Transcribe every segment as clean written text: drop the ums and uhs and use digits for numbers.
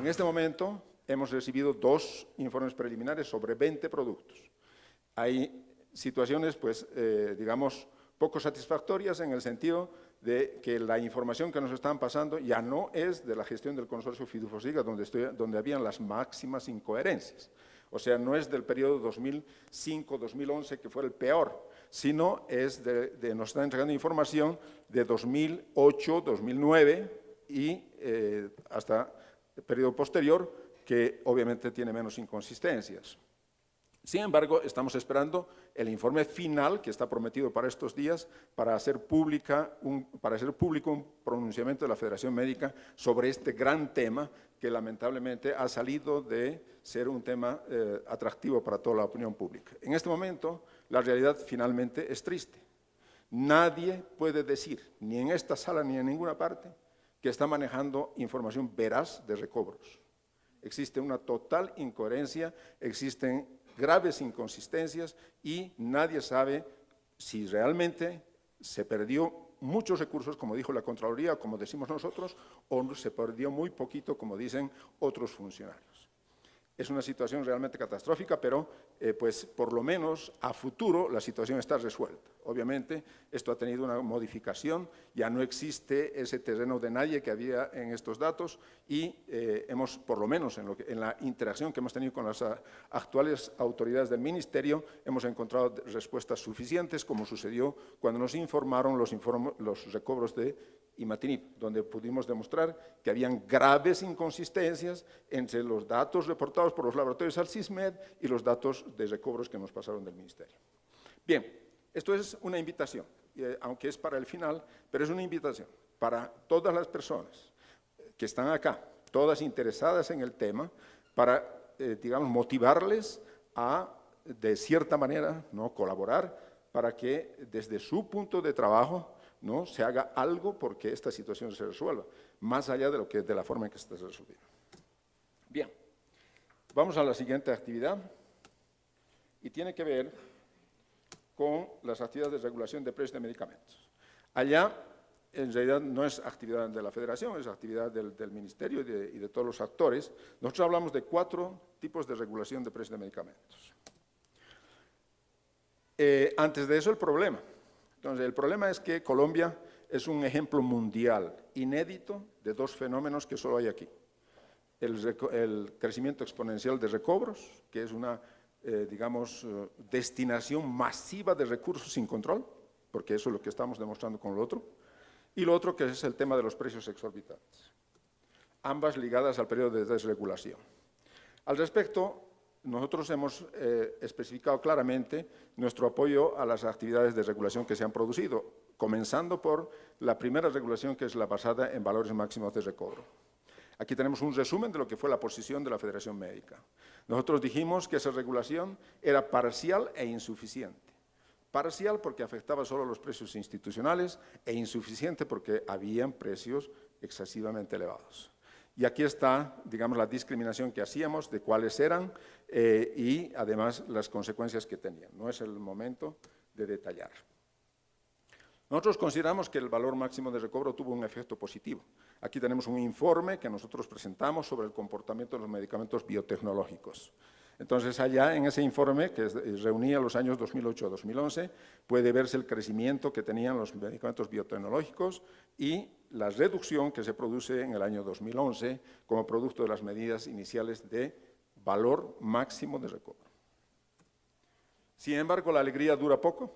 este momento hemos recibido 2 informes preliminares sobre 20 productos. Hay situaciones, pues, digamos, poco satisfactorias en el sentido de que la información que nos están pasando ya no es de la gestión del consorcio Fidufosiga, donde habían las máximas incoherencias. O sea, no es del periodo 2005-2011, que fue el peor, sino es nos están entregando información de 2008, 2009 y hasta el periodo posterior, que obviamente tiene menos inconsistencias. Sin embargo, estamos esperando el informe final que está prometido para estos días para hacer público un pronunciamiento de la Federación Médica sobre este gran tema que lamentablemente ha salido de ser un tema atractivo para toda la opinión pública. En este momento, la realidad finalmente es triste. Nadie puede decir, ni en esta sala ni en ninguna parte, que está manejando información veraz de recobros. Existe una total incoherencia, existen graves inconsistencias y nadie sabe si realmente se perdió muchos recursos, como dijo la Contraloría, como decimos nosotros, o se perdió muy poquito, como dicen otros funcionarios. Es una situación realmente catastrófica, pero pues por lo menos a futuro la situación está resuelta. Obviamente esto ha tenido una modificación, ya no existe ese terreno de nadie que había en estos datos y hemos, por lo menos en la interacción que hemos tenido con las actuales autoridades del Ministerio, hemos encontrado respuestas suficientes, como sucedió cuando nos informaron los recobros de Imatinib, donde pudimos demostrar que habían graves inconsistencias entre los datos reportados por los laboratorios Alcismed y los datos de recobros que nos pasaron del Ministerio. Bien, esto es una invitación, aunque es para el final, pero es una invitación para todas las personas que están acá, todas interesadas en el tema, para, digamos, motivarles a, de cierta manera, ¿no?, colaborar para que desde su punto de trabajo ¿no?, se haga algo porque esta situación se resuelva, más allá de la forma en que se está resolviendo. Bien, vamos a la siguiente actividad y tiene que ver con las actividades de regulación de precios de medicamentos. Allá, en realidad, no es actividad de la Federación, es actividad del Ministerio y de todos los actores. Nosotros hablamos de 4 tipos de regulación de precios de medicamentos. Antes de eso, el problema. Entonces, el problema es que Colombia es un ejemplo mundial, inédito, de 2 fenómenos que solo hay aquí. El crecimiento exponencial de recobros, que es una, digamos, destinación masiva de recursos sin control, porque eso es lo que estamos demostrando con lo otro, y lo otro que es el tema de los precios exorbitantes, ambas ligadas al periodo de desregulación. Al respecto, nosotros hemos especificado claramente nuestro apoyo a las actividades de regulación que se han producido, comenzando por la primera regulación, que es la basada en valores máximos de recobro. Aquí tenemos un resumen de lo que fue la posición de la Federación Médica. Nosotros dijimos que esa regulación era parcial e insuficiente. Parcial porque afectaba solo los precios institucionales e insuficiente porque habían precios excesivamente elevados. Y aquí está, digamos, la discriminación que hacíamos de cuáles eran y, además, las consecuencias que tenían. No es el momento de detallar. Nosotros consideramos que el valor máximo de recobro tuvo un efecto positivo. Aquí tenemos un informe que nosotros presentamos sobre el comportamiento de los medicamentos biotecnológicos. Entonces, allá en ese informe, que reunía los años 2008 a 2011, puede verse el crecimiento que tenían los medicamentos biotecnológicos y la reducción que se produce en el año 2011 como producto de las medidas iniciales de valor máximo de recobro. Sin embargo, la alegría dura poco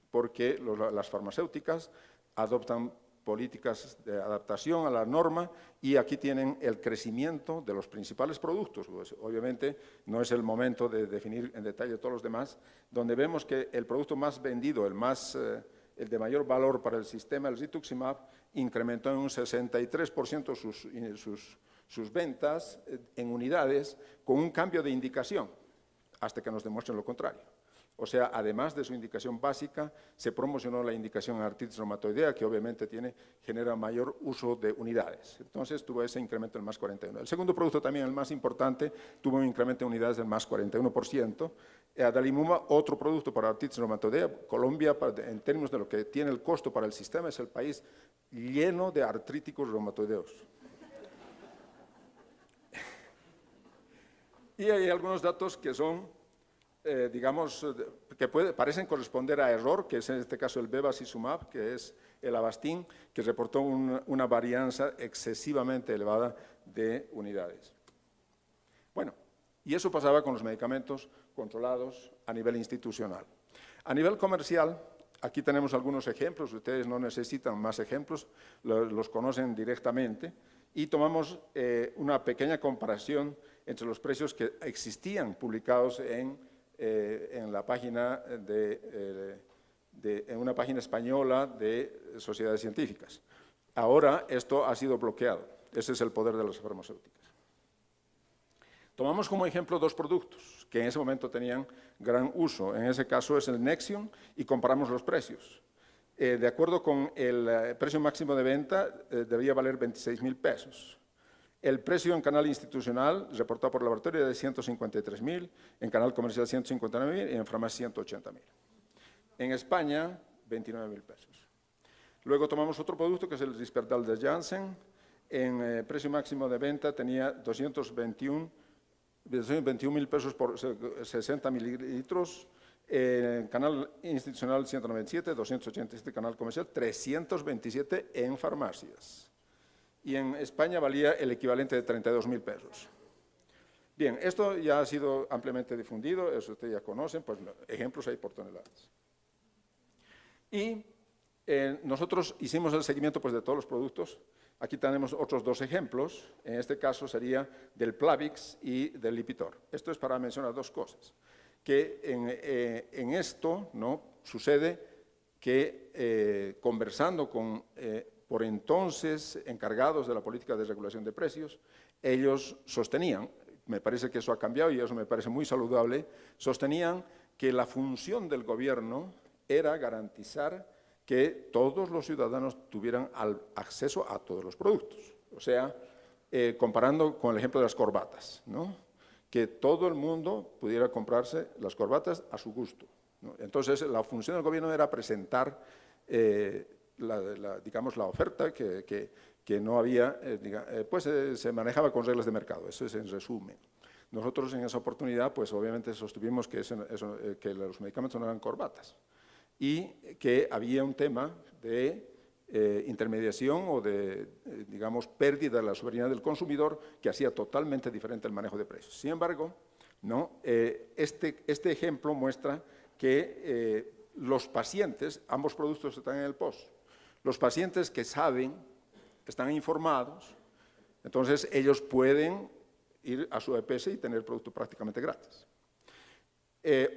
porque las farmacéuticas adoptan políticas de adaptación a la norma y aquí tienen el crecimiento de los principales productos. Pues, obviamente no es el momento de definir en detalle todos los demás, donde vemos que el producto más vendido, el de mayor valor para el sistema, el rituximab, incrementó en un 63% sus ventas en unidades con un cambio de indicación, hasta que nos demuestren lo contrario. O sea, además de su indicación básica, se promocionó la indicación artritis reumatoidea, que obviamente genera mayor uso de unidades. Entonces, tuvo ese incremento del más 41%. El segundo producto, también el más importante, tuvo un incremento de unidades del más 41%. Adalimumab, otro producto para artritis reumatoidea. Colombia, en términos de lo que tiene el costo para el sistema, es el país lleno de artríticos reumatoideos. Y hay algunos datos que son, digamos, que parecen corresponder a error, que es en este caso el bevacizumab, que es el Avastin, que reportó una varianza excesivamente elevada de unidades. Bueno, y eso pasaba con los medicamentos controlados a nivel institucional. A nivel comercial, aquí tenemos algunos ejemplos, ustedes no necesitan más ejemplos, los conocen directamente, y tomamos una pequeña comparación entre los precios que existían publicados en la página en una página española de sociedades científicas. Ahora esto ha sido bloqueado. Ese es el poder de las farmacéuticas. Tomamos como ejemplo dos productos que en ese momento tenían gran uso. En ese caso es el Nexium y comparamos los precios. De acuerdo con el precio máximo de venta, debía valer 26.000 pesos. El precio en canal institucional, reportado por el laboratorio, era de 153.000, en canal comercial 159.000 y en farmacia 180.000. En España, 29.000 pesos. Luego tomamos otro producto que es el Risperdal de Janssen. En precio máximo de venta tenía 221.000 pesos por 60 mililitros. En canal institucional 197, 287 canal comercial, 327 en farmacias. Y en España valía el equivalente de 32.000 pesos. Bien, esto ya ha sido ampliamente difundido, eso ustedes ya conocen, pues ejemplos hay por toneladas. Y nosotros hicimos el seguimiento pues, de todos los productos. Aquí tenemos otros dos ejemplos, en este caso sería del Plavix y del Lipitor. Esto es para mencionar dos cosas, que en esto ¿no? sucede que conversando con por entonces encargados de la política de regulación de precios, ellos sostenían, me parece que eso ha cambiado y eso me parece muy saludable, sostenían que la función del gobierno era garantizar que todos los ciudadanos tuvieran acceso a todos los productos. O sea, comparando con el ejemplo de las corbatas, ¿no? Que todo el mundo pudiera comprarse las corbatas a su gusto, ¿no? Entonces, la función del gobierno era presentar digamos, la oferta que no había, se manejaba con reglas de mercado, eso es en resumen. Nosotros en esa oportunidad, pues obviamente sostuvimos que los medicamentos no eran corbatas y que había un tema de intermediación o de, digamos, pérdida de la soberanía del consumidor que hacía totalmente diferente el manejo de precios. Sin embargo, ¿no? Este ejemplo muestra que los pacientes, ambos productos están en el POS, los pacientes que saben, que están informados, entonces ellos pueden ir a su EPS y tener el producto prácticamente gratis.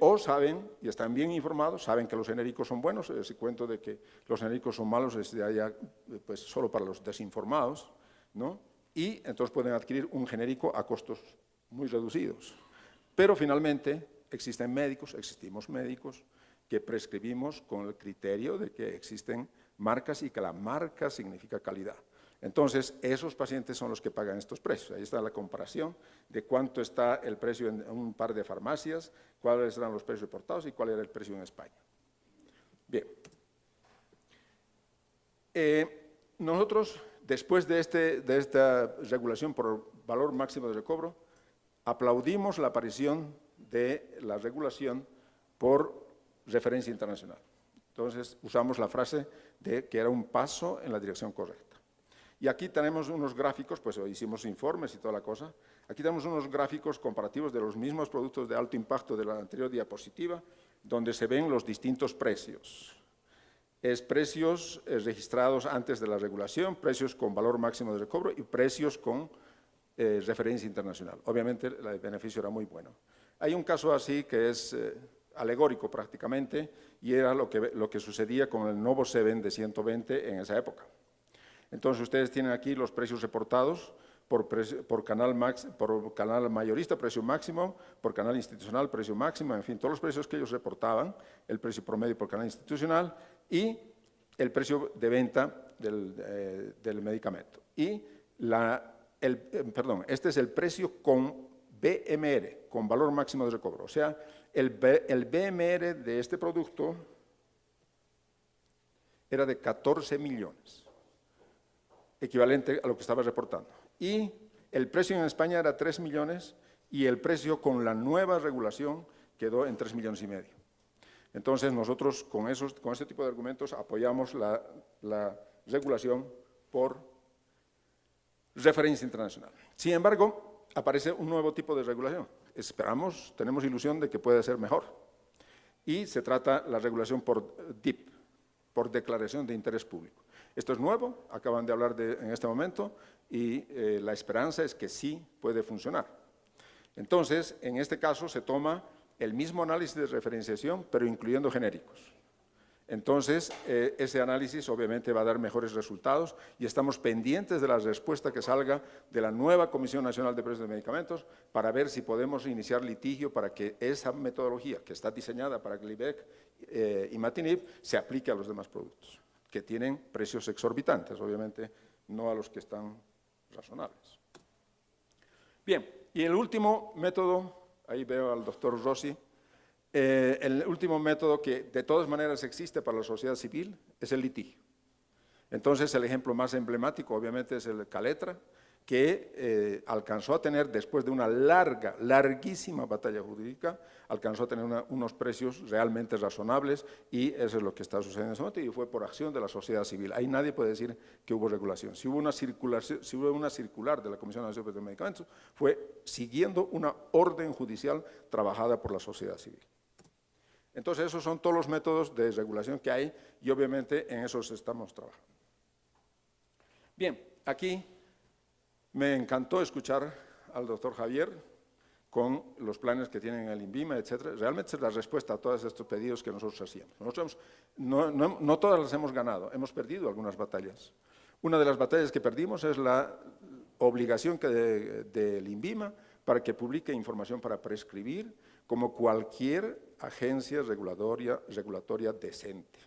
O saben, y están bien informados, saben que los genéricos son buenos, ese cuento de que los genéricos son malos es ya pues, solo para los desinformados, ¿no? Y entonces pueden adquirir un genérico a costos muy reducidos. Pero finalmente existimos médicos que prescribimos con el criterio de que existen marcas y que la marca significa calidad. Entonces, esos pacientes son los que pagan estos precios. Ahí está la comparación de cuánto está el precio en un par de farmacias, cuáles eran los precios reportados y cuál era el precio en España. Bien. Nosotros, después de esta regulación por valor máximo de recobro, aplaudimos la aparición de la regulación por referencia internacional. Entonces, usamos la frase de que era un paso en la dirección correcta. Y aquí tenemos unos gráficos, pues hicimos informes y toda la cosa. Aquí tenemos unos gráficos comparativos de los mismos productos de alto impacto de la anterior diapositiva, donde se ven los distintos precios. Precios registrados antes de la regulación, precios con valor máximo de recobro y precios con referencia internacional. Obviamente, el beneficio era muy bueno. Hay un caso así que es alegórico prácticamente, y era lo que sucedía con el Novo 7 de 120 en esa época. Entonces, ustedes tienen aquí los precios reportados por canal mayorista, precio máximo, por canal institucional, precio máximo, en fin, todos los precios que ellos reportaban, el precio promedio por canal institucional y el precio de venta del medicamento. Y este es el precio con BMR, con valor máximo de recobro. O sea, el BMR de este producto era de 14 millones, equivalente a lo que estaba reportando. Y el precio en España era 3 millones y el precio con la nueva regulación quedó en 3,5 millones. Entonces, nosotros con este tipo de argumentos apoyamos la regulación por referencia internacional. Sin embargo, aparece un nuevo tipo de regulación. Esperamos, tenemos ilusión de que puede ser mejor. Y se trata la regulación por DIP, por declaración de interés público. Esto es nuevo, acaban de hablar en este momento, y la esperanza es que sí puede funcionar. Entonces, en este caso se toma el mismo análisis de referenciación, pero incluyendo genéricos. Entonces, ese análisis obviamente va a dar mejores resultados y estamos pendientes de la respuesta que salga de la nueva Comisión Nacional de Precios de Medicamentos para ver si podemos iniciar litigio para que esa metodología que está diseñada para Glivec y Imatinib se aplique a los demás productos, que tienen precios exorbitantes, obviamente no a los que están razonables. Bien, y el último método, ahí veo al doctor Rossi. El último método que de todas maneras existe para la sociedad civil es el litigio. Entonces, el ejemplo más emblemático obviamente es el Caletra, que alcanzó a tener, después de una larguísima batalla jurídica, alcanzó a tener unos precios realmente razonables y eso es lo que está sucediendo en ese momento y fue por acción de la sociedad civil. Ahí nadie puede decir que hubo regulación. Si hubo una circular de la Comisión Nacional de Medicamentos, fue siguiendo una orden judicial trabajada por la sociedad civil. Entonces, esos son todos los métodos de regulación que hay y obviamente en esos estamos trabajando. Bien, aquí me encantó escuchar al doctor Javier con los planes que tienen en el INVIMA, etcétera. Realmente es la respuesta a todos estos pedidos que nosotros hacíamos. Nosotros no todas las hemos ganado, hemos perdido algunas batallas. Una de las batallas que perdimos es la obligación del INVIMA para que publique información para prescribir como cualquier agencia regulatoria decente.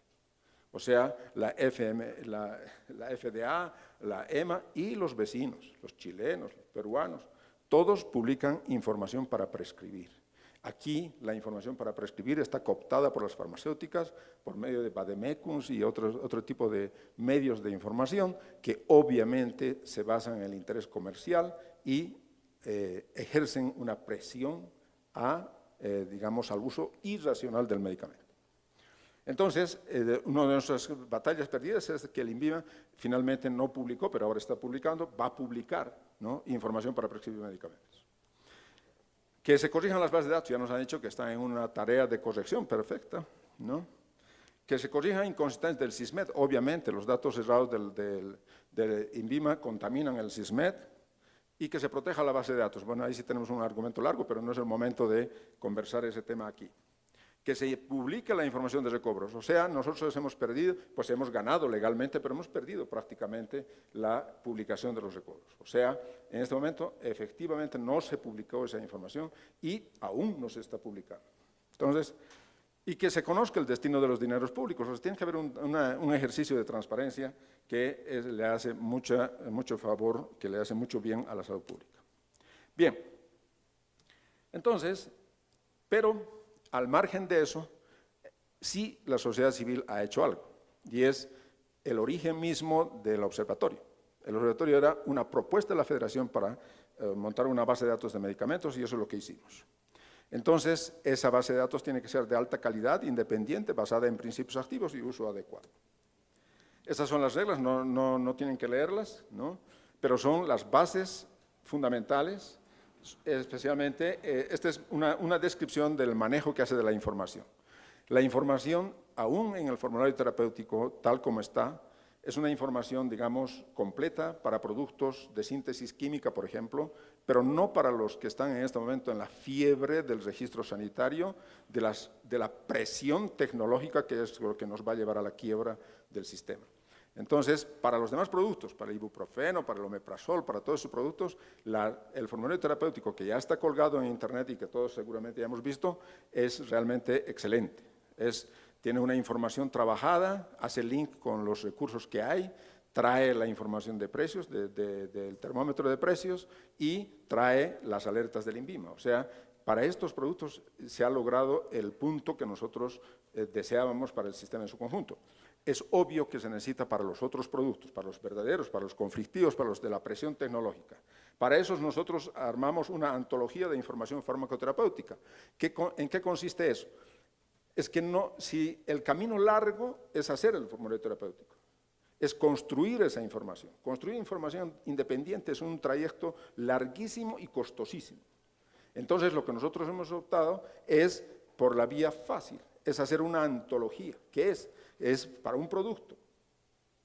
O sea, la FDA, la EMA y los vecinos, los chilenos, los peruanos, todos publican información para prescribir. Aquí la información para prescribir está cooptada por las farmacéuticas por medio de vademecums y otro tipo de medios de información que obviamente se basan en el interés comercial y ejercen una presión digamos, al uso irracional del medicamento. Entonces, una de nuestras batallas perdidas es que el INVIMA finalmente no publicó, pero ahora está publicando, va a publicar, ¿no?, información para prescribir medicamentos. Que se corrijan las bases de datos, ya nos han dicho que están en una tarea de corrección perfecta, ¿no? Que se corrijan inconsistencias del SISMED, obviamente los datos errados del INVIMA contaminan el SISMED, y que se proteja la base de datos. Bueno, ahí sí tenemos un argumento largo, pero no es el momento de conversar ese tema aquí. Que se publique la información de recobros, o sea, nosotros hemos perdido, pues hemos ganado legalmente, pero hemos perdido prácticamente la publicación de los recobros. O sea, en este momento, efectivamente, no se publicó esa información y aún no se está publicando. Entonces, y que se conozca el destino de los dineros públicos. O sea, tiene que haber un ejercicio de transparencia que le hace mucho favor, que le hace mucho bien a la salud pública. Bien, entonces, pero al margen de eso, sí la sociedad civil ha hecho algo, y es el origen mismo del observatorio. El observatorio era una propuesta de la Federación para montar una base de datos de medicamentos, y eso es lo que hicimos. Entonces, esa base de datos tiene que ser de alta calidad, independiente, basada en principios activos y uso adecuado. Esas son las reglas, no tienen que leerlas, ¿no?, pero son las bases fundamentales. Especialmente, esta es una descripción del manejo que hace de la información. La información, aún en el formulario terapéutico, tal como está, es una información, digamos, completa para productos de síntesis química, por ejemplo, pero no para los que están en este momento en la fiebre del registro sanitario, de la presión tecnológica, que es lo que nos va a llevar a la quiebra del sistema. Entonces, para los demás productos, para el ibuprofeno, para el omeprazol, para todos esos productos, el formulario terapéutico que ya está colgado en Internet y que todos seguramente ya hemos visto, es realmente excelente. Tiene una información trabajada, hace link con los recursos que hay, trae la información de precios, del termómetro de precios y trae las alertas del INVIMA. O sea, para estos productos se ha logrado el punto que nosotros deseábamos para el sistema en su conjunto. Es obvio que se necesita para los otros productos, para los verdaderos, para los conflictivos, para los de la presión tecnológica, Para eso nosotros armamos una antología de información farmacoterapéutica. ¿En qué consiste eso? Es que si el camino largo es hacer el formulario terapéutico, es construir esa información. Construir información independiente es un trayecto larguísimo y costosísimo. Entonces, lo que nosotros hemos optado es por la vía fácil, es hacer una antología, que es para un producto,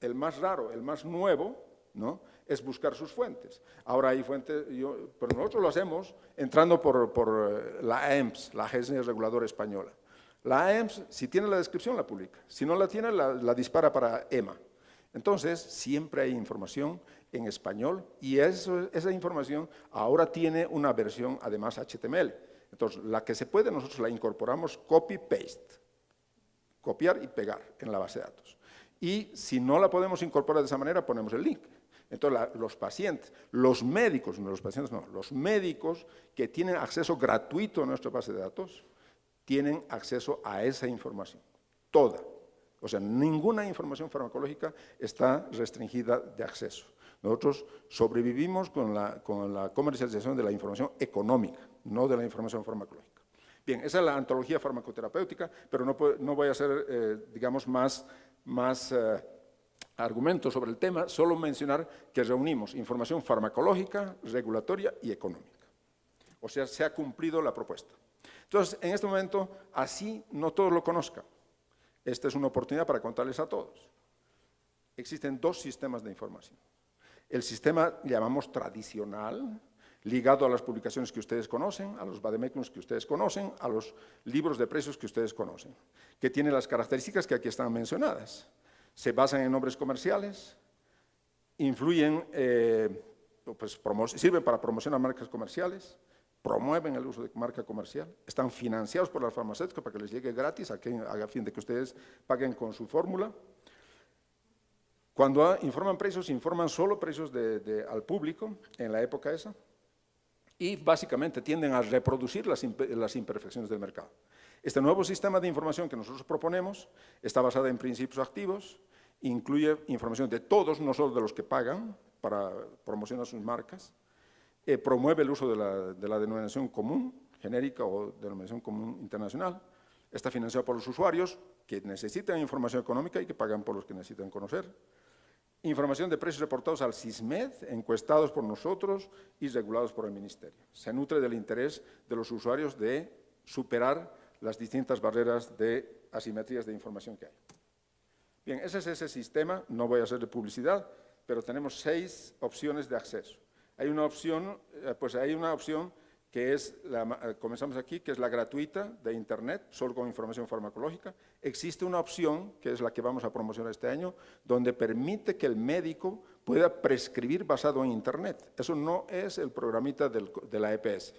el más raro, el más nuevo, ¿no?, es buscar sus fuentes. Ahora hay fuentes, pero nosotros lo hacemos entrando por la AEMS, la Agencia Reguladora Española. La AEMS, si tiene la descripción, la publica. Si no la tiene, la dispara para EMA. Entonces, siempre hay información en español y esa información ahora tiene una versión, además, HTML. Entonces, la que se puede, nosotros la incorporamos copy-paste, copiar y pegar en la base de datos. Y si no la podemos incorporar de esa manera, ponemos el link. Entonces, los pacientes, los médicos, no los pacientes, no, los médicos que tienen acceso gratuito a nuestra base de datos, tienen acceso a esa información, toda. O sea, ninguna información farmacológica está restringida de acceso. Nosotros sobrevivimos con la comercialización de la información económica, no de la información farmacológica. Bien, esa es la antología farmacoterapéutica, pero no voy a hacer, digamos, más argumentos sobre el tema, solo mencionar que reunimos información farmacológica, regulatoria y económica. O sea, se ha cumplido la propuesta. Entonces, en este momento, así no todos lo conozcan. Esta es una oportunidad para contarles a todos. Existen dos sistemas de información. El sistema, llamamos tradicional, ligado a las publicaciones que ustedes conocen, a los vademecums que ustedes conocen, a los libros de precios que ustedes conocen, que tiene las características que aquí están mencionadas. Se basan en nombres comerciales, influyen, sirven para promocionar marcas comerciales, promueven el uso de marca comercial, están financiados por las farmacéuticas para que les llegue gratis a fin de que ustedes paguen con su fórmula. Cuando informan precios, informan solo precios al público en la época esa y básicamente tienden a reproducir las imperfecciones del mercado. Este nuevo sistema de información que nosotros proponemos está basado en principios activos, incluye información de todos, no solo de los que pagan para promocionar sus marcas, promueve el uso de la denominación común, genérica o denominación común internacional, está financiado por los usuarios que necesitan información económica y que pagan por los que necesitan conocer, información de precios reportados al SISMED, encuestados por nosotros y regulados por el Ministerio. Se nutre del interés de los usuarios de superar las distintas barreras de asimetrías de información que hay. Bien, ese es ese sistema, no voy a hacer de publicidad, pero tenemos 6 opciones de acceso. Hay una opción, que es, comenzamos aquí, que es la gratuita de Internet, solo con información farmacológica. Existe una opción, que es la que vamos a promocionar este año, donde permite que el médico pueda prescribir basado en Internet. Eso no es el programita de la EPS.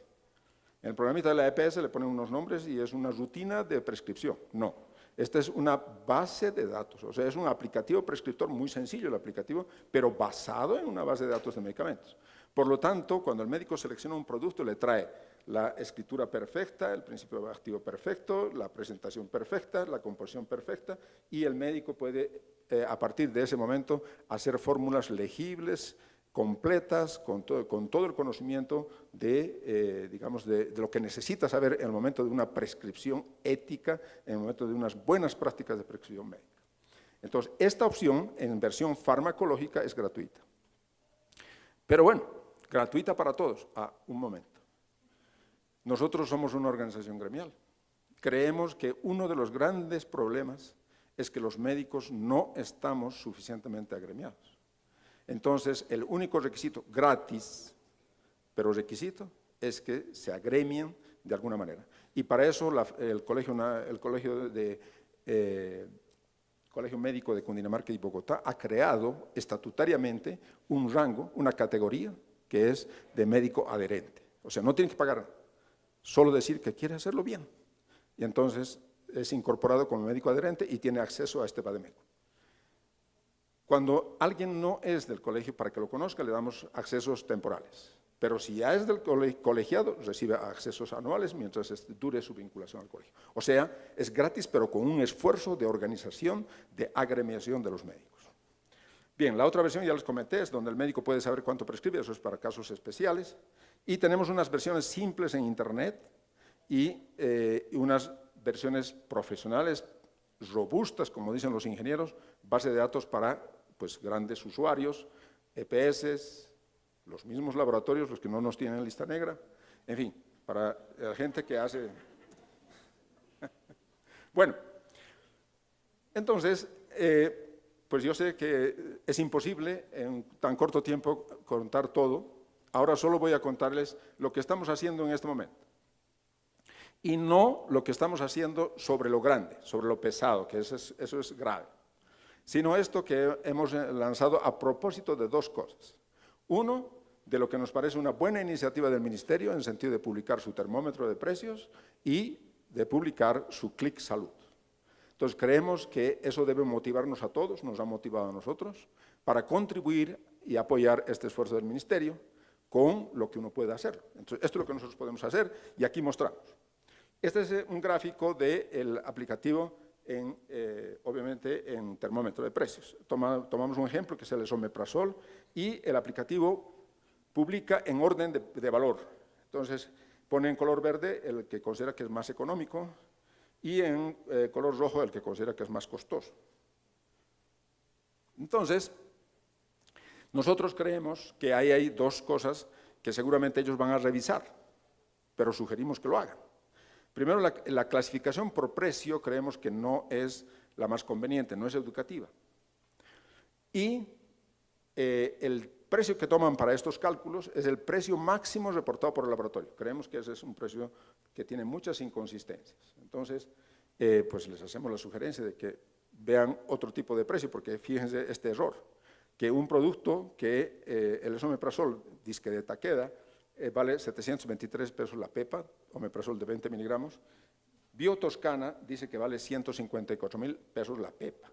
En el programita de la EPS le ponen unos nombres y es una rutina de prescripción. No, esta es una base de datos, o sea, es un aplicativo prescriptor muy sencillo el aplicativo, pero basado en una base de datos de medicamentos. Por lo tanto, cuando el médico selecciona un producto, le trae la escritura perfecta, el principio activo perfecto, la presentación perfecta, la composición perfecta, y el médico puede, a partir de ese momento, hacer fórmulas legibles, completas, con todo el conocimiento de lo que necesita saber en el momento de una prescripción ética, en el momento de unas buenas prácticas de prescripción médica. Entonces, esta opción en versión farmacológica es gratuita. Pero bueno, gratuita para todos. Un momento. Nosotros somos una organización gremial. Creemos que uno de los grandes problemas es que los médicos no estamos suficientemente agremiados. Entonces, el único requisito gratis, pero requisito, es que se agremien de alguna manera. Y para eso el Colegio Médico de Cundinamarca y Bogotá ha creado estatutariamente un rango, una categoría, que es de médico adherente. O sea, no tiene que pagar, solo decir que quiere hacerlo bien. Y entonces es incorporado como médico adherente y tiene acceso a este vademecum. Cuando alguien no es del colegio, para que lo conozca, le damos accesos temporales. Pero si ya es del colegiado, recibe accesos anuales mientras dure su vinculación al colegio. O sea, es gratis, pero con un esfuerzo de organización, de agremiación de los médicos. Bien, la otra versión ya les comenté, es donde el médico puede saber cuánto prescribe, eso es para casos especiales. Y tenemos unas versiones simples en Internet y unas versiones profesionales robustas, como dicen los ingenieros, base de datos para pues, grandes usuarios, EPS, los mismos laboratorios, los que no nos tienen en lista negra, en fin, para la gente que hace... Bueno, entonces, pues yo sé que es imposible en tan corto tiempo contar todo. Ahora solo voy a contarles lo que estamos haciendo en este momento. Y no lo que estamos haciendo sobre lo grande, sobre lo pesado, que eso es grave, sino esto que hemos lanzado a propósito de dos cosas. Uno, de lo que nos parece una buena iniciativa del Ministerio en el sentido de publicar su termómetro de precios y de publicar su Clic Salud. Entonces, creemos que eso debe motivarnos a todos, nos ha motivado a nosotros, para contribuir y apoyar este esfuerzo del Ministerio con lo que uno puede hacer. Entonces, esto es lo que nosotros podemos hacer y aquí mostramos. Este es un gráfico del aplicativo, obviamente, en termómetro de precios. Tomamos un ejemplo que es el esomeprazol y el aplicativo publica en orden de valor. Entonces, pone en color verde el que considera que es más económico y en color rojo el que considera que es más costoso. Entonces, nosotros creemos que ahí hay dos cosas que seguramente ellos van a revisar, pero sugerimos que lo hagan. Primero, la clasificación por precio creemos que no es la más conveniente, no es educativa. Y el precio que toman para estos cálculos es el precio máximo reportado por el laboratorio. Creemos que ese es un precio que tiene muchas inconsistencias. Entonces, pues les hacemos la sugerencia de que vean otro tipo de precio, porque fíjense este error, que un producto que el esomeprazol, disque de Takeda, vale 723 pesos la pepa, omeprazol de 20 miligramos. Biotoscana dice que vale 154.000 pesos la pepa.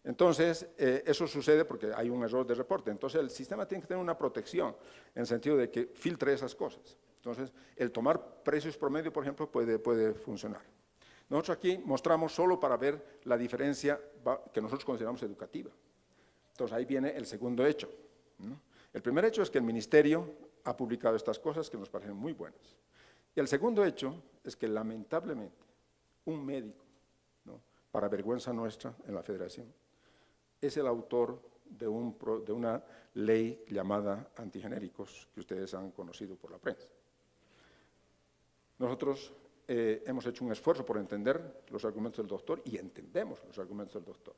Entonces, eso sucede porque hay un error de reporte. Entonces, el sistema tiene que tener una protección en el sentido de que filtre esas cosas. Entonces, el tomar precios promedio, por ejemplo, puede funcionar. Nosotros aquí mostramos solo para ver la diferencia que nosotros consideramos educativa. Entonces, ahí viene el segundo hecho, ¿no? El primer hecho es que el Ministerio ha publicado estas cosas que nos parecen muy buenas. Y el segundo hecho es que, lamentablemente, un médico, ¿no?, para vergüenza nuestra en la Federación, es el autor de una ley llamada antigenéricos, que ustedes han conocido por la prensa. Nosotros hemos hecho un esfuerzo por entender los argumentos del doctor y entendemos los argumentos del doctor.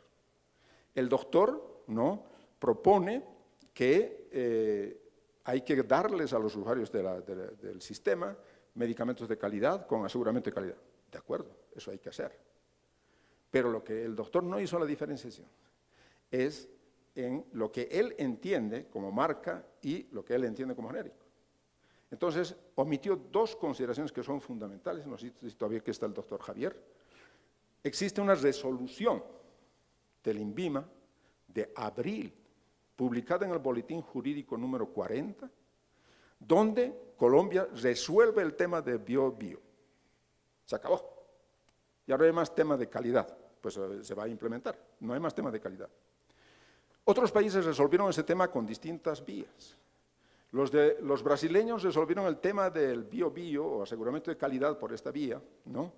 El doctor, ¿no?, propone que hay que darles a los usuarios del sistema medicamentos de calidad con aseguramiento de calidad. De acuerdo, eso hay que hacer. Pero lo que el doctor no hizo la diferenciación es en lo que él entiende como marca y lo que él entiende como genérico. Entonces, omitió dos consideraciones que son fundamentales. No sé si todavía aquí está el doctor Javier. Existe una resolución del INVIMA de abril, publicada en el Boletín Jurídico número 40, donde Colombia resuelve el tema de bio-bio. Se acabó. Ya no hay más tema de calidad, pues se va a implementar. No hay más tema de calidad. Otros países resolvieron ese tema con distintas vías. Los brasileños resolvieron el tema del bio-bio o aseguramiento de calidad por esta vía, ¿no?,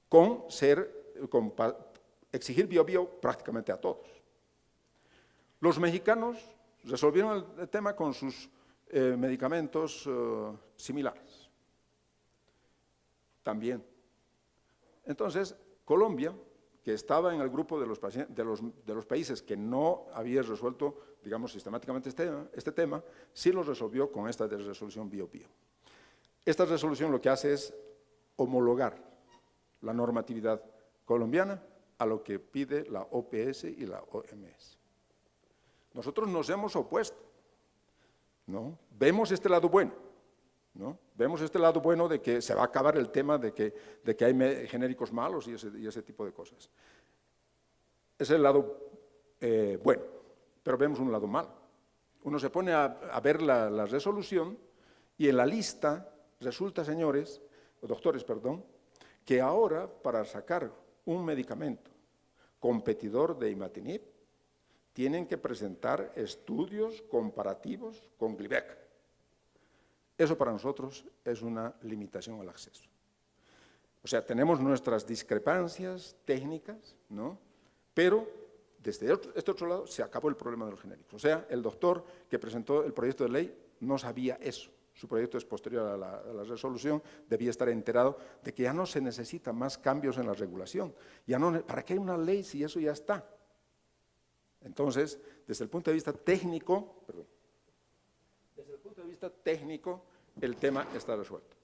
con exigir bio-bio prácticamente a todos. Los mexicanos resolvieron el tema con sus medicamentos similares. También. Entonces, Colombia, que estaba en el grupo de los países que no había resuelto, digamos, sistemáticamente este tema, sí lo resolvió con esta resolución bio-bio. Esta resolución lo que hace es homologar la normatividad colombiana a lo que pide la OPS y la OMS. Nosotros nos hemos opuesto, ¿no? Vemos este lado bueno, ¿no? Vemos este lado bueno de que se va a acabar el tema de que hay genéricos malos y ese tipo de cosas. Es el lado bueno, pero vemos un lado malo. Uno se pone a ver la resolución y en la lista resulta, señores, o doctores, perdón, que ahora para sacar un medicamento competidor de imatinib, tienen que presentar estudios comparativos con Glivec. Eso para nosotros es una limitación al acceso. O sea, tenemos nuestras discrepancias técnicas, ¿no? Pero desde este otro lado se acabó el problema de los genéricos. O sea, el doctor que presentó el proyecto de ley no sabía eso. Su proyecto es posterior a la resolución, debía estar enterado de que ya no se necesitan más cambios en la regulación. Ya no, ¿para qué hay una ley si eso ya está? Entonces, desde el punto de vista técnico, el tema está resuelto.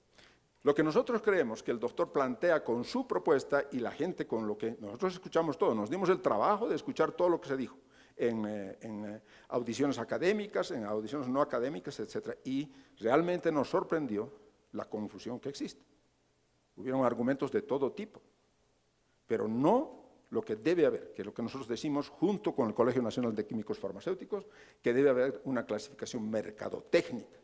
Lo que nosotros creemos que el doctor plantea con su propuesta y la gente con lo que nosotros escuchamos todo, nos dimos el trabajo de escuchar todo lo que se dijo en audiciones académicas, en audiciones no académicas, etc. Y realmente nos sorprendió la confusión que existe. Hubieron argumentos de todo tipo, pero no lo que debe haber, que es lo que nosotros decimos junto con el Colegio Nacional de Químicos Farmacéuticos, que debe haber una clasificación mercadotécnica.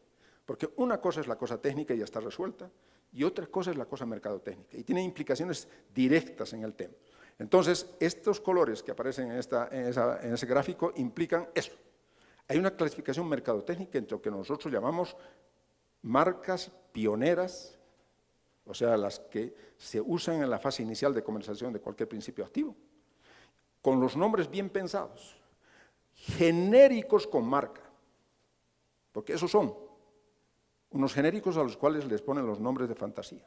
Porque una cosa es la cosa técnica y ya está resuelta, y otra cosa es la cosa mercadotécnica, y tiene implicaciones directas en el tema. Entonces, estos colores que aparecen en ese gráfico implican eso. Hay una clasificación mercadotécnica entre lo que nosotros llamamos marcas pioneras, o sea, las que se usan en la fase inicial de comercialización de cualquier principio activo, con los nombres bien pensados, genéricos con marca, porque esos son unos genéricos a los cuales les ponen los nombres de fantasía,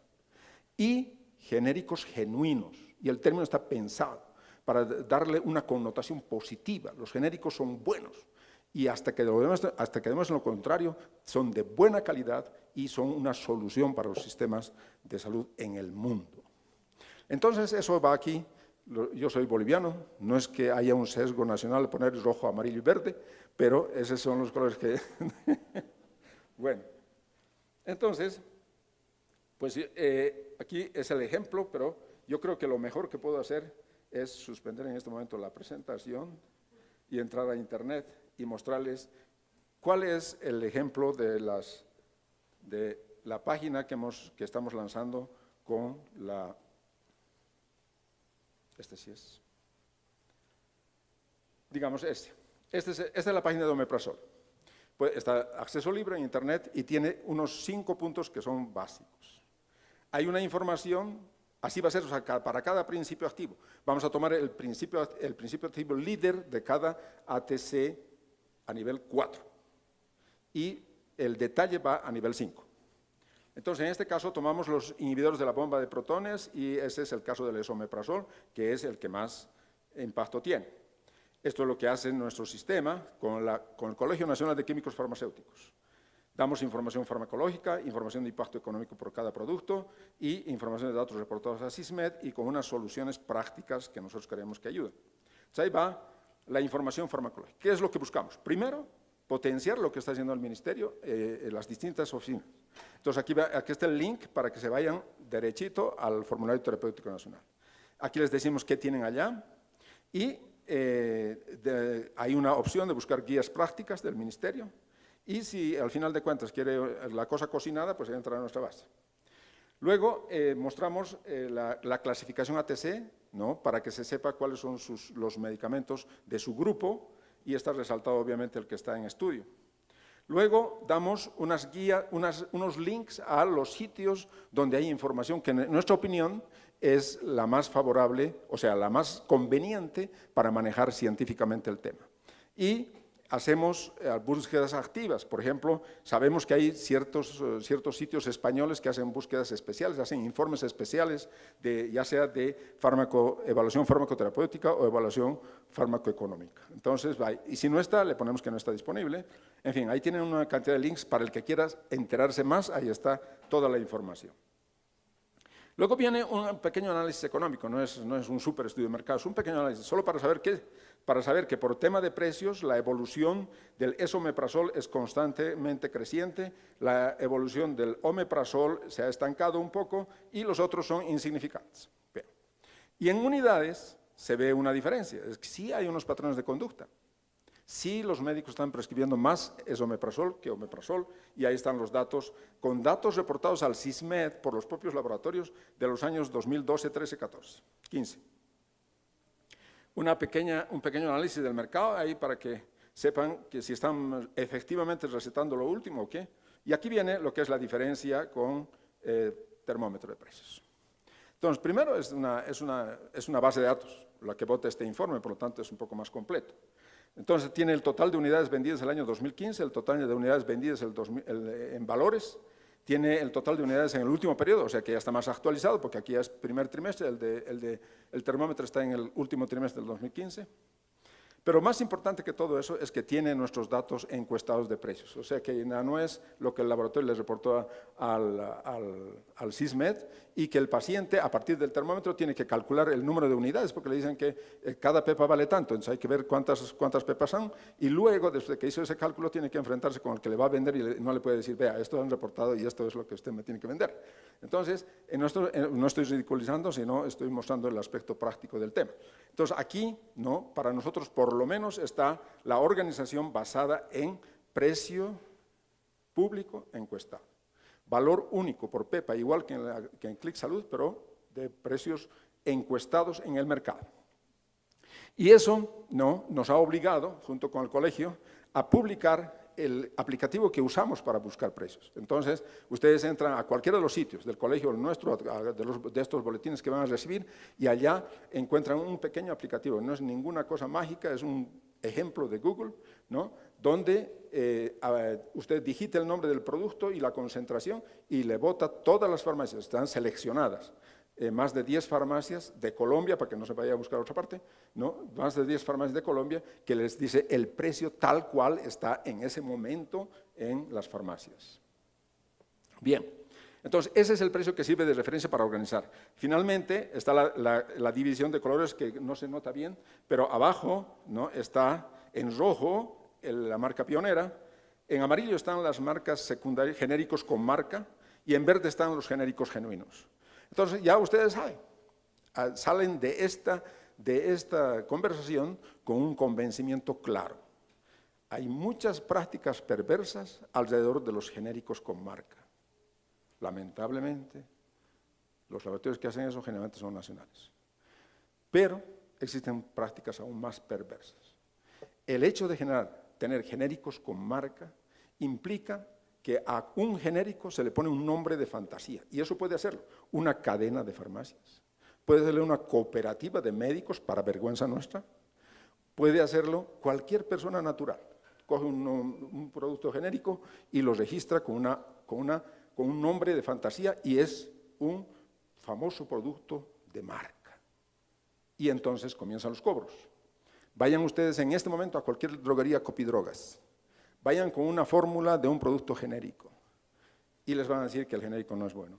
y genéricos genuinos, y el término está pensado para darle una connotación positiva. Los genéricos son buenos, y hasta que demos lo contrario, son de buena calidad y son una solución para los sistemas de salud en el mundo. Entonces, eso va aquí. Yo soy boliviano, no es que haya un sesgo nacional de poner rojo, amarillo y verde, pero esos son los colores que… Bueno, entonces, pues aquí es el ejemplo, pero yo creo que lo mejor que puedo hacer es suspender en este momento la presentación y entrar a internet y mostrarles cuál es el ejemplo de la página que estamos lanzando con la… Este sí es. Digamos esta es la página de Omeprazol. Pues está acceso libre en internet y tiene unos 5 puntos que son básicos. Hay una información, así va a ser, o sea, para cada principio activo. Vamos a tomar el principio activo líder de cada ATC a nivel 4 y el detalle va a nivel 5. Entonces, en este caso tomamos los inhibidores de la bomba de protones y ese es el caso del esomeprazol, que es el que más impacto tiene. Esto es lo que hace nuestro sistema con el Colegio Nacional de Químicos Farmacéuticos. Damos información farmacológica, información de impacto económico por cada producto y información de datos reportados a SISMED y con unas soluciones prácticas que nosotros creemos que ayudan. Entonces, ahí va la información farmacológica. ¿Qué es lo que buscamos? Primero, potenciar lo que está haciendo el Ministerio en las distintas oficinas. Entonces, aquí está el link para que se vayan derechito al formulario terapéutico nacional. Aquí les decimos qué tienen allá y hay una opción de buscar guías prácticas del Ministerio y si al final de cuentas quiere la cosa cocinada, pues entra a nuestra base. Luego mostramos la clasificación ATC, ¿no? Para que se sepa cuáles son los medicamentos de su grupo y está resaltado obviamente el que está en estudio. Luego damos unos links a los sitios donde hay información que en nuestra opinión es la más favorable, o sea, la más conveniente para manejar científicamente el tema. Y hacemos búsquedas activas. Por ejemplo, sabemos que hay ciertos sitios españoles que hacen búsquedas especiales, hacen informes especiales, ya sea de evaluación farmacoterapéutica o evaluación farmacoeconómica. Entonces, y si no está, le ponemos que no está disponible. En fin, ahí tienen una cantidad de links para el que quiera enterarse más, ahí está toda la información. Luego viene un pequeño análisis económico, no es un súper estudio de mercado, es un pequeño análisis, solo para saber que por tema de precios la evolución del esomeprazol es constantemente creciente, la evolución del omeprazol se ha estancado un poco y los otros son insignificantes. Bien. Y en unidades se ve una diferencia, es que sí hay unos patrones de conducta. Sí, los médicos están prescribiendo más esomeprazol que omeprazol y ahí están los datos, con datos reportados al SISMED por los propios laboratorios de los años 2012, 13, 14, 15. un pequeño análisis del mercado ahí para que sepan que si están efectivamente recetando lo último o qué. Y aquí viene lo que es la diferencia con termómetro de precios. Entonces, primero es una base de datos, la que bota este informe, por lo tanto es un poco más completo. Entonces, tiene el total de unidades vendidas el año 2015, el total de unidades vendidas en valores, tiene el total de unidades en el último periodo, o sea que ya está más actualizado, porque aquí ya es primer trimestre, el termómetro está en el último trimestre del 2015. Pero más importante que todo eso es que tiene nuestros datos encuestados de precios. O sea que no es lo que el laboratorio les reportó al SISMED y que el paciente a partir del termómetro tiene que calcular el número de unidades porque le dicen que cada pepa vale tanto, entonces hay que ver cuántas pepas son y luego, desde que hizo ese cálculo, tiene que enfrentarse con el que le va a vender y no le puede decir, vea, esto han reportado y esto es lo que usted me tiene que vender. Entonces, no estoy ridiculizando, sino estoy mostrando el aspecto práctico del tema. Entonces, aquí, ¿no? Para nosotros, por lo menos, está la organización basada en precio público encuestado. Valor único por pepa, igual que en Clic Salud, pero de precios encuestados en el mercado. Y eso nos ha obligado, junto con el colegio, a publicar el aplicativo que usamos para buscar precios. Entonces, ustedes entran a cualquiera de los sitios del colegio nuestro, de estos boletines que van a recibir, y allá encuentran un pequeño aplicativo. No es ninguna cosa mágica, es un ejemplo de Google, ¿no? Donde usted digita el nombre del producto y la concentración y le bota todas las farmacias, están seleccionadas. Más de 10 farmacias de Colombia, para que no se vaya a buscar otra parte, ¿no? Más de 10 farmacias de Colombia que les dice el precio tal cual está en ese momento en las farmacias. Bien, entonces ese es el precio que sirve de referencia para organizar. Finalmente está la división de colores que no se nota bien, pero abajo, ¿no? Está en rojo la marca pionera, en amarillo están las marcas secundarias, genéricos con marca, y en verde están los genéricos genuinos. Entonces, ya ustedes saben, salen de esta conversación con un convencimiento claro. Hay muchas prácticas perversas alrededor de los genéricos con marca. Lamentablemente, los laboratorios que hacen eso generalmente son nacionales. Pero existen prácticas aún más perversas. El hecho de tener genéricos con marca implica que a un genérico se le pone un nombre de fantasía, y eso puede hacerlo una cadena de farmacias, puede hacerlo una cooperativa de médicos, para vergüenza nuestra, puede hacerlo cualquier persona natural. Coge un producto genérico y lo registra con un nombre de fantasía y es un famoso producto de marca. Y entonces comienzan los cobros. Vayan ustedes en este momento a cualquier droguería Copidrogas, vayan con una fórmula de un producto genérico y les van a decir que el genérico no es bueno,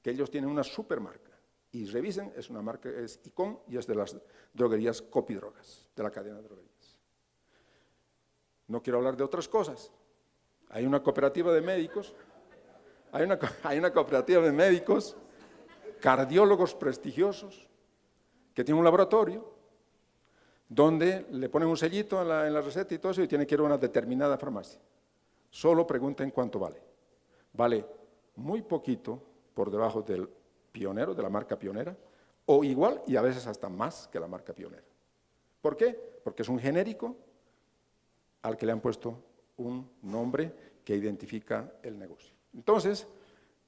que ellos tienen una supermarca y revisen, es una marca, es Icon y es de las droguerías Copidrogas, de la cadena de droguerías. No quiero hablar de otras cosas. Hay una cooperativa de médicos, hay una cooperativa de médicos, cardiólogos prestigiosos, que tienen un laboratorio, donde le ponen un sellito en la receta y todo eso y tiene que ir a una determinada farmacia. Solo pregunten cuánto vale. Vale muy poquito por debajo del pionero, de la marca pionera, o igual y a veces hasta más que la marca pionera. ¿Por qué? Porque es un genérico al que le han puesto un nombre que identifica el negocio. Entonces,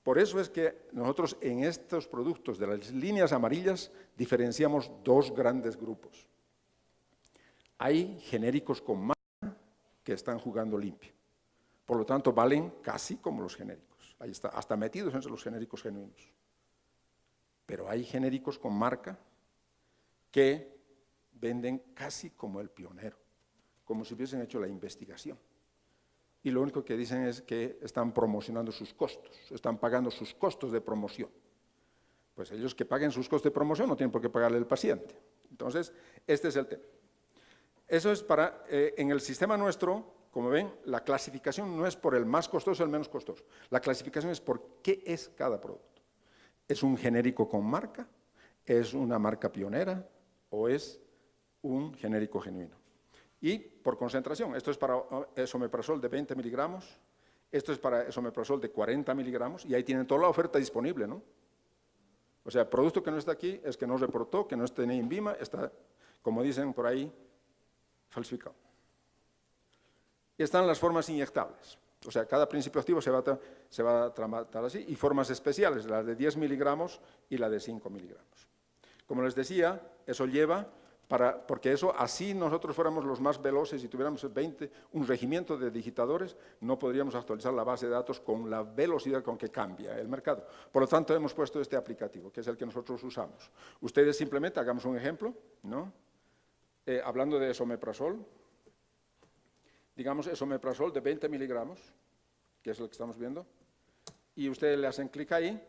por eso es que nosotros en estos productos de las líneas amarillas diferenciamos dos grandes grupos. Hay genéricos con marca que están jugando limpio. Por lo tanto, valen casi como los genéricos. Ahí está, hasta metidos entre los genéricos genuinos. Pero hay genéricos con marca que venden casi como el pionero, como si hubiesen hecho la investigación. Y lo único que dicen es que están promocionando sus costos, están pagando sus costos de promoción. Pues ellos que paguen sus costos de promoción no tienen por qué pagarle al paciente. Entonces, este es el tema. Eso es en el sistema nuestro, como ven, la clasificación no es por el más costoso o el menos costoso. La clasificación es por qué es cada producto. ¿Es un genérico con marca? ¿Es una marca pionera? ¿O es un genérico genuino? Y por concentración, esto es para esomeprazol de 20 miligramos, esto es para esomeprazol de 40 miligramos, y ahí tienen toda la oferta disponible, ¿no? O sea, el producto que no está aquí es que no reportó, que no está en INVIMA, está como dicen por ahí, falsificado. Y están las formas inyectables. O sea, cada principio activo se va a tratar así, y formas especiales, la de 10 miligramos y la de 5 miligramos. Como les decía, eso lleva, porque eso, así nosotros fuéramos los más veloces y tuviéramos un regimiento de digitadores, no podríamos actualizar la base de datos con la velocidad con que cambia el mercado. Por lo tanto, hemos puesto este aplicativo, que es el que nosotros usamos. Ustedes simplemente, hagamos un ejemplo, ¿no? Hablando de esomeprazol, digamos esomeprazol de 20 miligramos, que es lo que estamos viendo, y ustedes le hacen clic ahí,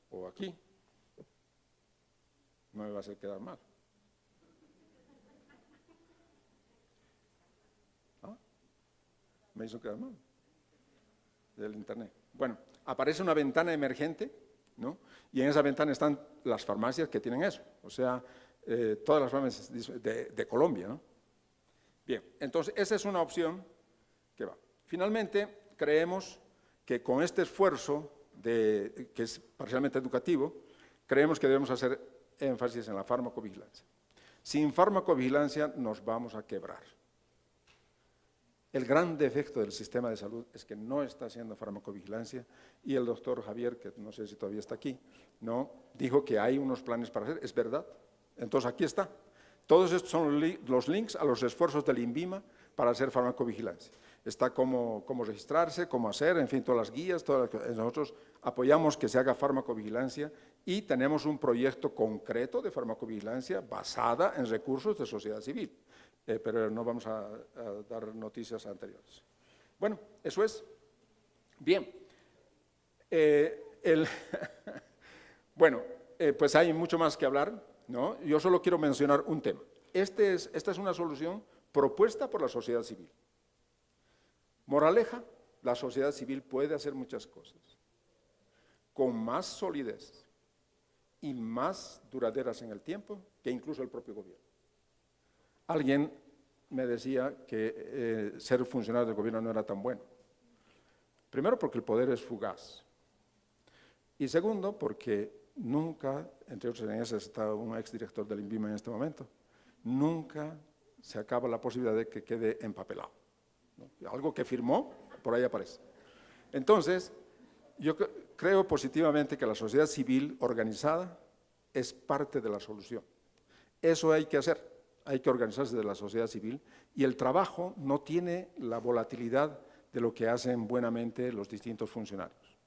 o aquí, no me va a hacer quedar mal. ¿Ah? Me hizo quedar mal. Del internet. Bueno, aparece una ventana emergente, ¿no? Y en esa ventana están las farmacias que tienen eso, o sea, todas las farmacias de Colombia, ¿no? Bien, entonces esa es una opción que va. Finalmente, creemos que con este esfuerzo, que es parcialmente educativo, creemos que debemos hacer énfasis en la farmacovigilancia. Sin farmacovigilancia nos vamos a quebrar. El gran defecto del sistema de salud es que no está haciendo farmacovigilancia, y el doctor Javier, que no sé si todavía está aquí, ¿no?, dijo que hay unos planes para hacer, es verdad. Entonces aquí está. Todos estos son los links a los esfuerzos del INVIMA para hacer farmacovigilancia. Está cómo registrarse, cómo hacer, en fin, todas las guías, nosotros apoyamos que se haga farmacovigilancia y tenemos un proyecto concreto de farmacovigilancia basada en recursos de sociedad civil, pero no vamos a dar noticias anteriores. Bueno, eso es. Bien. Bueno, pues hay mucho más que hablar, ¿no? Yo solo quiero mencionar un tema. Esta es una solución propuesta por la sociedad civil. Moraleja, la sociedad civil puede hacer muchas cosas con más solidez y más duraderas en el tiempo que incluso el propio gobierno. Alguien me decía que ser funcionario del gobierno no era tan bueno. Primero, porque el poder es fugaz. Y segundo, porque nunca, entre otros en ese está un exdirector del INVIMA en este momento, nunca se acaba la posibilidad de que quede empapelado, ¿no? Algo que firmó, por ahí aparece. Entonces, yo creo positivamente que la sociedad civil organizada es parte de la solución. Eso hay que hacer, hay que organizarse de la sociedad civil, y el trabajo no tiene la volatilidad de lo que hacen buenamente los distintos funcionarios.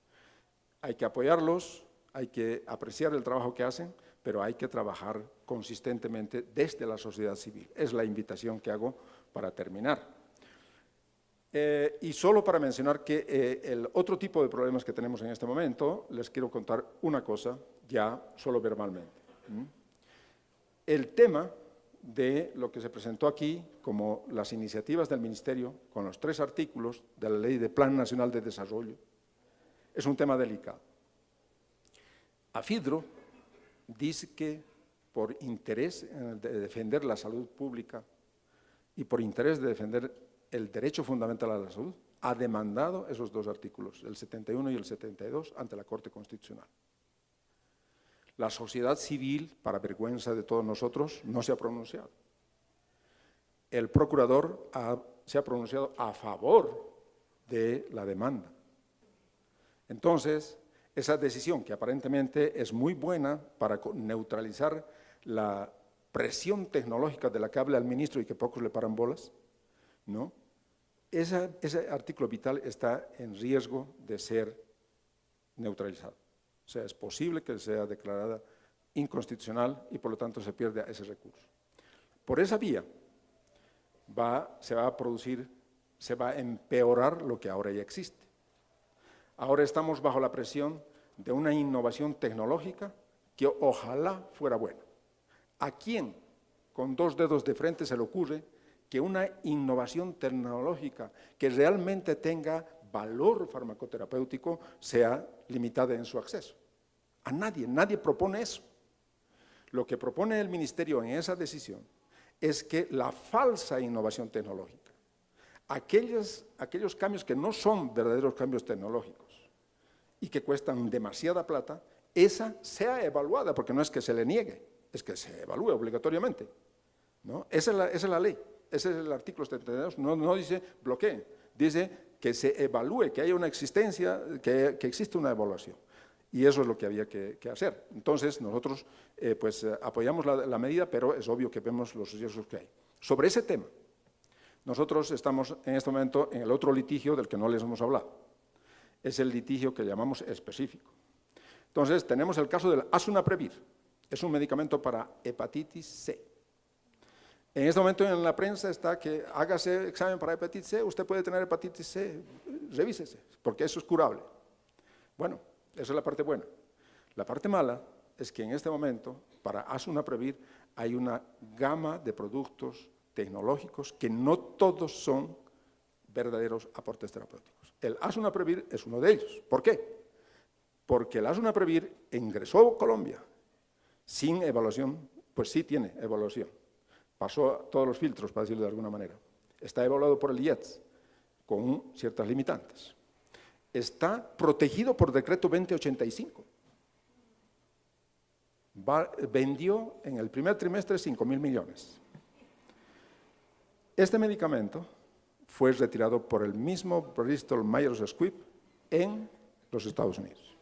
Hay que apoyarlos, hay que apreciar el trabajo que hacen, pero hay que trabajar consistentemente desde la sociedad civil. Es la invitación que hago para terminar. Y solo para mencionar que el otro tipo de problemas que tenemos en este momento, les quiero contar una cosa, ya solo verbalmente. El tema de lo que se presentó aquí como las iniciativas del Ministerio, con los 3 artículos de la Ley de Plan Nacional de Desarrollo, es un tema delicado. AFIDRO dice que por interés de defender la salud pública y por interés de defender el derecho fundamental a la salud, ha demandado esos 2 artículos, el 71 y el 72, ante la Corte Constitucional. La sociedad civil, para vergüenza de todos nosotros, no se ha pronunciado. El procurador se ha pronunciado a favor de la demanda. Entonces, esa decisión, que aparentemente es muy buena para neutralizar la presión tecnológica de la que habla el ministro y que pocos le paran bolas, ¿no? Ese artículo vital está en riesgo de ser neutralizado. O sea, es posible que sea declarada inconstitucional y por lo tanto se pierda ese recurso. Por esa vía se va a empeorar lo que ahora ya existe. Ahora estamos bajo la presión de una innovación tecnológica que ojalá fuera buena. ¿A quién con 2 dedos de frente se le ocurre que una innovación tecnológica que realmente tenga valor farmacoterapéutico sea limitada en su acceso? A nadie propone eso. Lo que propone el Ministerio en esa decisión es que la falsa innovación tecnológica, aquellos cambios que no son verdaderos cambios tecnológicos y que cuestan demasiada plata, esa sea evaluada, porque no es que se le niegue, es que se evalúe obligatoriamente, ¿no? Esa es la ley, ese es el artículo 72, no dice bloqueen, dice que se evalúe, que haya una existencia, que existe una evaluación. Y eso es lo que había que hacer. Entonces, nosotros pues, apoyamos la medida, pero es obvio que vemos los riesgos que hay. Sobre ese tema, nosotros estamos en este momento en el otro litigio del que no les hemos hablado. Es el litigio que llamamos específico. Entonces, tenemos el caso del asunaprevir. Es un medicamento para hepatitis C. En este momento en la prensa está que hágase examen para hepatitis C, usted puede tener hepatitis C, revísese, porque eso es curable. Bueno, esa es la parte buena. La parte mala es que en este momento, para asunaprevir, hay una gama de productos tecnológicos que no todos son verdaderos aportes terapéuticos. El asunaprevir es uno de ellos. ¿Por qué? Porque el asunaprevir ingresó a Colombia sin evaluación, pues sí tiene evaluación. Pasó todos los filtros, para decirlo de alguna manera. Está evaluado por el IETS con ciertas limitantes. Está protegido por decreto 2085. Vendió en el primer trimestre 5.000 millones. Este medicamento fue retirado por el mismo Bristol Myers Squibb en los Estados Unidos.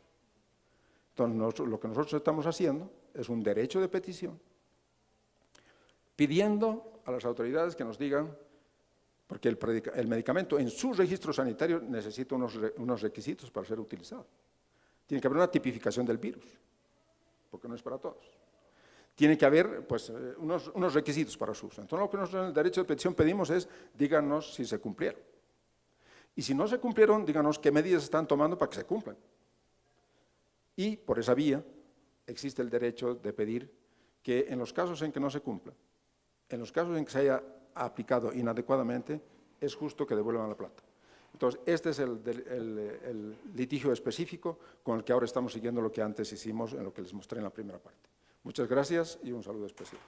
Entonces, lo que nosotros estamos haciendo es un derecho de petición, pidiendo a las autoridades que nos digan, porque el medicamento en su registro sanitario necesita unos requisitos para ser utilizado. Tiene que haber una tipificación del virus, porque no es para todos. Tiene que haber pues, unos requisitos para su uso. Entonces, lo que nosotros en el derecho de petición pedimos es, díganos si se cumplieron. Y si no se cumplieron, díganos qué medidas están tomando para que se cumplan. Y por esa vía existe el derecho de pedir que en los casos en que no se cumpla, en los casos en que se haya aplicado inadecuadamente, es justo que devuelvan la plata. Entonces, este es el litigio específico con el que ahora estamos siguiendo lo que antes hicimos en lo que les mostré en la primera parte. Muchas gracias y un saludo especial.